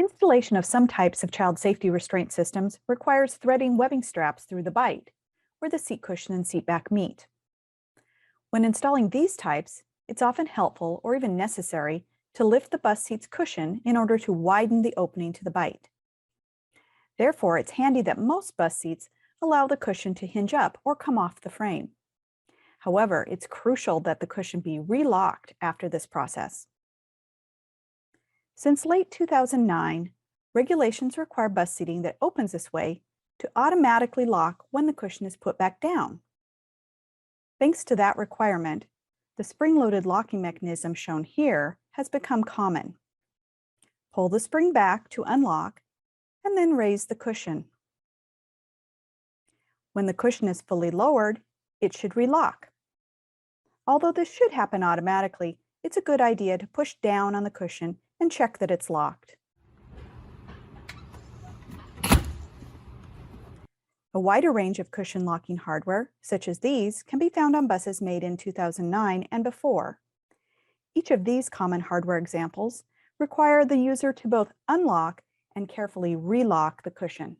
Installation of some types of child safety restraint systems requires threading webbing straps through the bight, where the seat cushion and seat back meet. When installing these types, it's often helpful or even necessary to lift the bus seat's cushion in order to widen the opening to the bight. Therefore, it's handy that most bus seats allow the cushion to hinge up or come off the frame. However, it's crucial that the cushion be relocked after this process. Since late 2009, regulations require bus seating that opens this way to automatically lock when the cushion is put back down. Thanks to that requirement, the spring-loaded locking mechanism shown here has become common. Pull the spring back to unlock and then raise the cushion. When the cushion is fully lowered, it should relock. Although this should happen automatically, it's a good idea to push down on the cushion and check that it's locked. A wider range of cushion locking hardware, such as these, can be found on buses made in 2009 and before. Each of these common hardware examples require the user to both unlock and carefully relock the cushion.